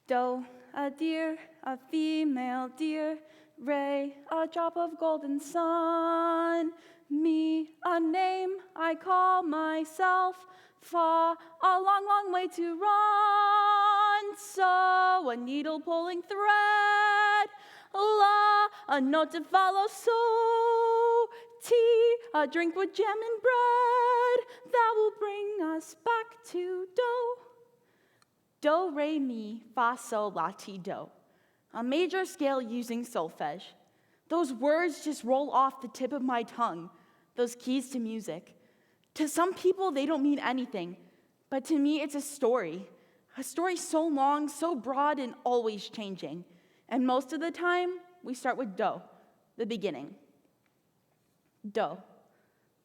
Doe, a deer, a female deer. Ray, a drop of golden sun. Me, a name I call myself. Fa, a long, long way to run. So, a needle pulling thread. La, a note to follow. So, tea, a drink with jam and bread. That will bring us back to do. Do, re, mi, fa, sol, la, ti, do. A major scale using solfege. Those words just roll off the tip of my tongue, those keys to music. To some people, they don't mean anything, but to me, it's a story so long, so broad, and always changing. And most of the time, we start with do, the beginning. Do.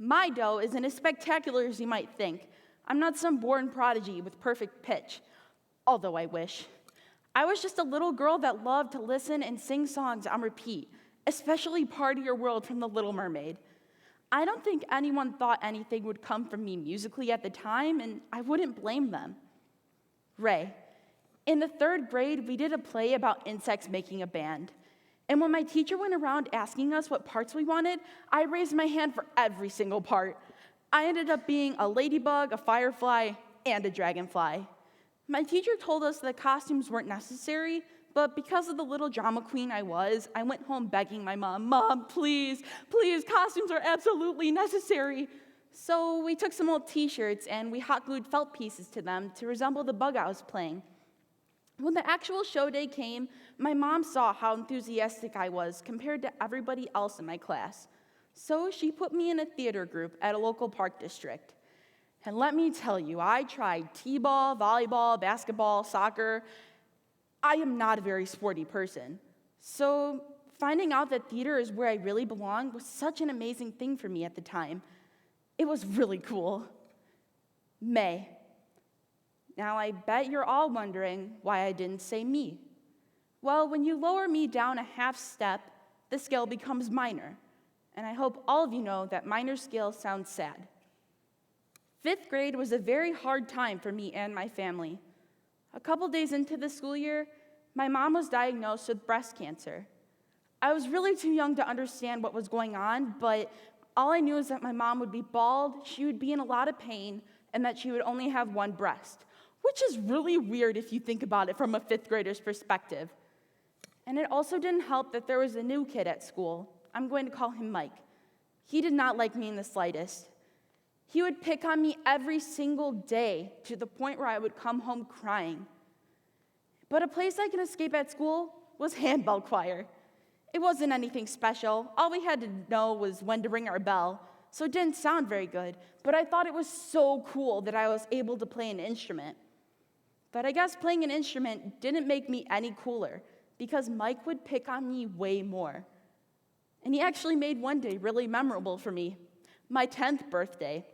My do isn't as spectacular as you might think. I'm not some born prodigy with perfect pitch, although I wish. I was just a little girl that loved to listen and sing songs on repeat, especially Part of Your World from The Little Mermaid. I don't think anyone thought anything would come from me musically at the time, and I wouldn't blame them. Ray. In the 3rd grade, we did a play about insects making a band. And when my teacher went around asking us what parts we wanted, I raised my hand for every single part. I ended up being a ladybug, a firefly, and a dragonfly. My teacher told us that costumes weren't necessary, but because of the little drama queen I was, I went home begging my mom, "Mom, please, please, costumes are absolutely necessary." So we took some old t-shirts and we hot glued felt pieces to them to resemble the bug I was playing. When the actual show day came, my mom saw how enthusiastic I was compared to everybody else in my class. So she put me in a theater group at a local park district. And let me tell you, I tried t-ball, volleyball, basketball, soccer. I am not a very sporty person. So finding out that theater is where I really belong was such an amazing thing for me at the time. It was really cool. May. Now I bet you're all wondering why I didn't say me. Well, when you lower me down a half step, the scale becomes minor. And I hope all of you know that minor scale sounds sad. 5th grade was a very hard time for me and my family. A couple days into the school year, my mom was diagnosed with breast cancer. I was really too young to understand what was going on, but all I knew is that my mom would be bald, she would be in a lot of pain, and that she would only have one breast, which is really weird if you think about it from a 5th grader's perspective. And it also didn't help that there was a new kid at school. I'm going to call him Mike. He did not like me in the slightest. He would pick on me every single day to the point where I would come home crying. But a place I could escape at school was handbell choir. It wasn't anything special. All we had to know was when to ring our bell, so it didn't sound very good, but I thought it was so cool that I was able to play an instrument. But I guess playing an instrument didn't make me any cooler, because Mike would pick on me way more. And he actually made one day really memorable for me, my 10th birthday.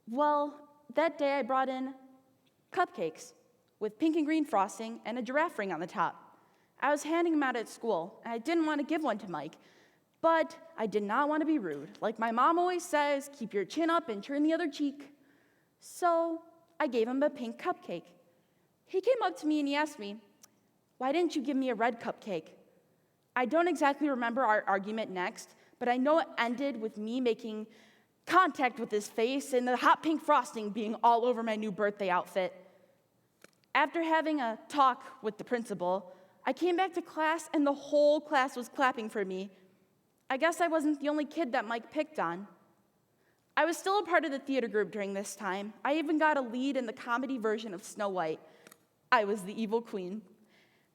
Well, that day I brought in cupcakes with pink and green frosting and a giraffe ring on the top. I was handing them out at school, and I didn't want to give one to Mike, but I did not want to be rude. Like my mom always says, keep your chin up and turn the other cheek. So I gave him a pink cupcake. He came up to me and he asked me, "Why didn't you give me a red cupcake?" I don't exactly remember our argument next, but I know it ended with me making contact with his face and the hot pink frosting being all over my new birthday outfit. After having a talk with the principal, I came back to class and the whole class was clapping for me. I guess I wasn't the only kid that Mike picked on. I was still a part of the theater group during this time. I even got a lead in the comedy version of Snow White. I was the evil queen.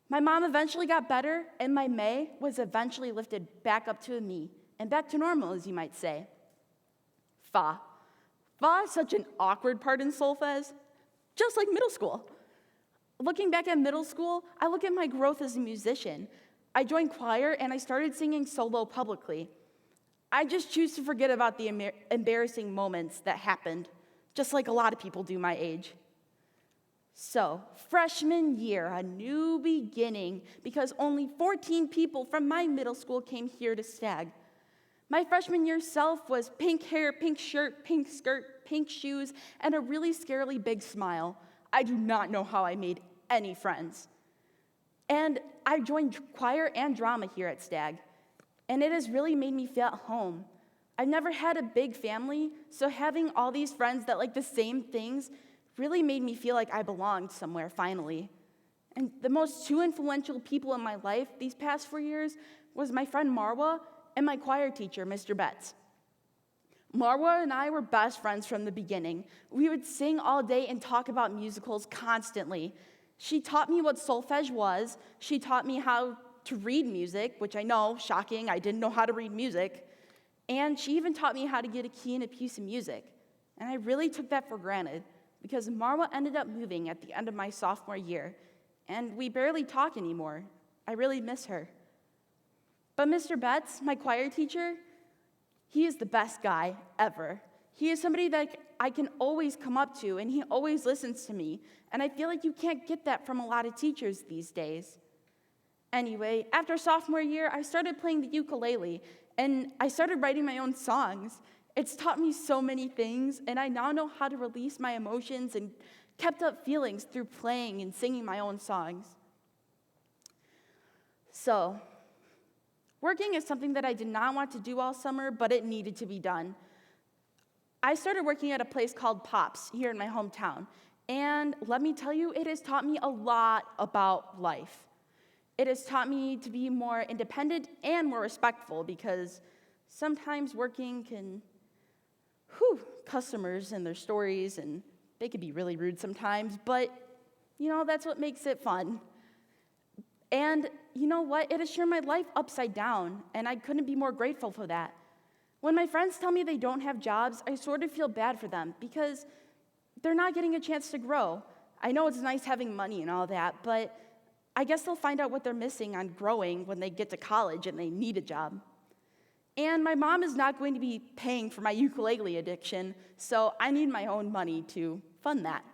My mom eventually got better, and my May was eventually lifted back up to a me, and back to normal, as you might say. Fa. Fa is such an awkward part in solfege, just like middle school. Looking back at middle school, I look at my growth as a musician. I joined choir and I started singing solo publicly. I just choose to forget about the embarrassing moments that happened, just like a lot of people do my age. So, freshman year, a new beginning, because only 14 people from my middle school came here to Stagg. My freshman year self was pink hair, pink shirt, pink skirt, pink shoes, and a really scarily big smile. I do not know how I made any friends. And I joined choir and drama here at Stagg, and it has really made me feel at home. I've never had a big family, so having all these friends that like the same things really made me feel like I belonged somewhere finally. And the most two influential people in my life these past 4 years was my friend Marwa and my choir teacher, Mr. Betts. Marwa and I were best friends from the beginning. We would sing all day and talk about musicals constantly. She taught me what solfege was. She taught me how to read music, which I know, shocking, I didn't know how to read music. And she even taught me how to get a key in a piece of music. And I really took that for granted because Marwa ended up moving at the end of my sophomore year, and we barely talk anymore. I really miss her. But Mr. Betts, my choir teacher, he is the best guy ever. He is somebody that I can always come up to, and he always listens to me. And I feel like you can't get that from a lot of teachers these days. Anyway, after sophomore year, I started playing the ukulele, and I started writing my own songs. It's taught me so many things, and I now know how to release my emotions and kept up feelings through playing and singing my own songs. So, working is something that I did not want to do all summer, but it needed to be done. I started working at a place called Pops here in my hometown, and let me tell you, it has taught me a lot about life. It has taught me to be more independent and more respectful because sometimes working can, customers and their stories, and they can be really rude sometimes, but that's what makes it fun. And you know what? It has turned my life upside down, and I couldn't be more grateful for that. When my friends tell me they don't have jobs, I sort of feel bad for them because they're not getting a chance to grow. I know it's nice having money and all that, but I guess they'll find out what they're missing on growing when they get to college and they need a job. And my mom is not going to be paying for my ukulele addiction, so I need my own money to fund that.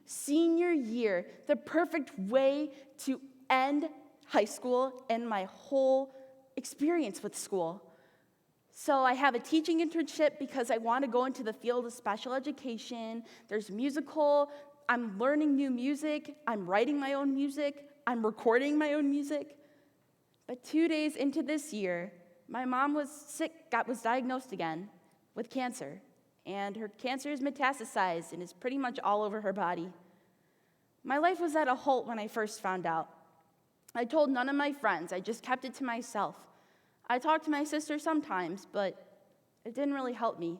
Senior year, the perfect way to end high school and my whole experience with school. So I have a teaching internship because I want to go into the field of special education. There's musical, I'm learning new music, I'm writing my own music, I'm recording my own music. But 2 days into this year, my mom was sick, was diagnosed again with cancer. And her cancer is metastasized and is pretty much all over her body. My life was at a halt when I first found out. I told none of my friends, I just kept it to myself. I talked to my sister sometimes, but it didn't really help me.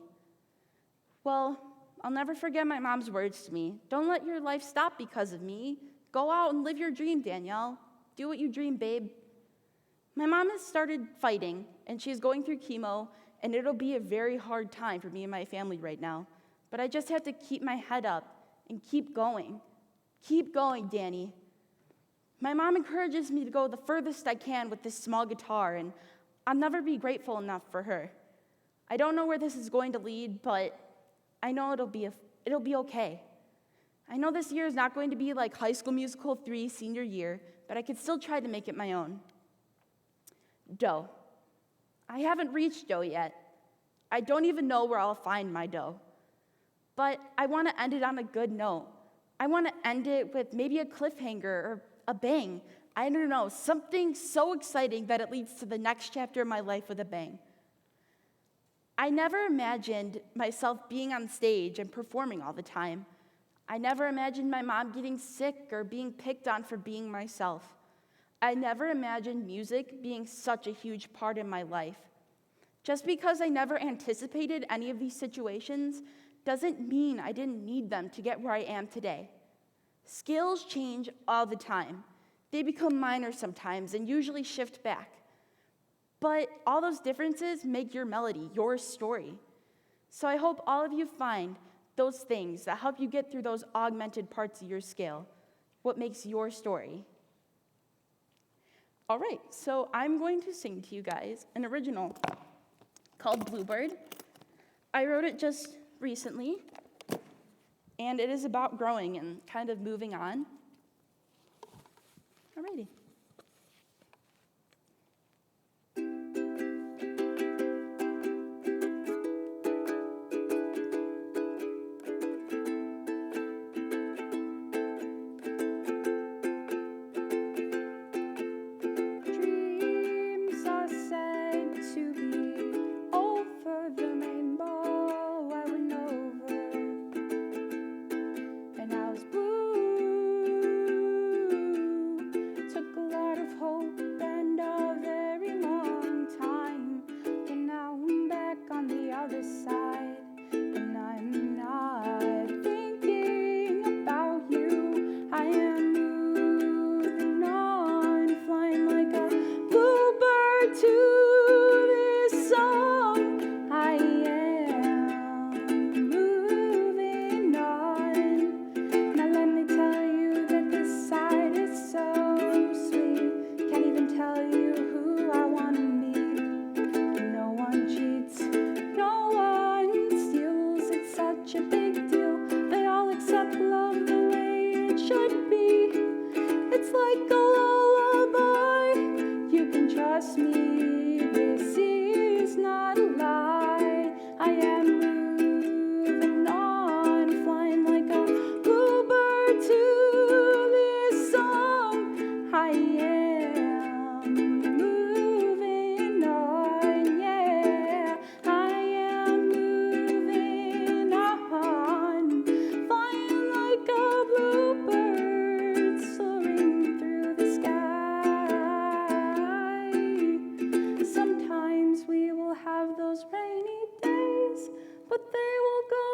Well, I'll never forget my mom's words to me. Don't let your life stop because of me. Go out and live your dream, Danielle. Do what you dream, babe. My mom has started fighting, and she's going through chemo, and it'll be a very hard time for me and my family right now. But I just have to keep my head up and keep going. Keep going, Dani. My mom encourages me to go the furthest I can with this small guitar, and I'll never be grateful enough for her. I don't know where this is going to lead, but I know it'll be okay. I know this year is not going to be like High School Musical 3 senior year, but I could still try to make it my own. Dough. I haven't reached dough yet. I don't even know where I'll find my dough. But I want to end it on a good note. I want to end it with maybe a cliffhanger or a bang. I don't know, something so exciting that it leads to the next chapter of my life with a bang. I never imagined myself being on stage and performing all the time. I never imagined my mom getting sick or being picked on for being myself. I never imagined music being such a huge part in my life. Just because I never anticipated any of these situations doesn't mean I didn't need them to get where I am today. Skills change all the time. They become minor sometimes and usually shift back. But all those differences make your melody, your story. So I hope all of you find those things that help you get through those augmented parts of your scale, what makes your story. All right, so I'm going to sing to you guys an original called Bluebird. I wrote it just recently, and it is about growing and kind of moving on. Alrighty. decide, and I'm not thinking about you. I am moving on, flying like a bluebird to this song. I am moving on. Now let me tell you that this side is so sweet. Can't even tell you who I want to meet. No one cheats, no one steals. It's such a big deal. They all accept love the way it should be. It's like a lullaby. You can trust me. This is not a lie. I am moving on, flying like a bluebird to this song. I am moving on, yeah. I am moving on, flying like a bluebird soaring through the sky. Sometimes we will have those rainy days, but they will go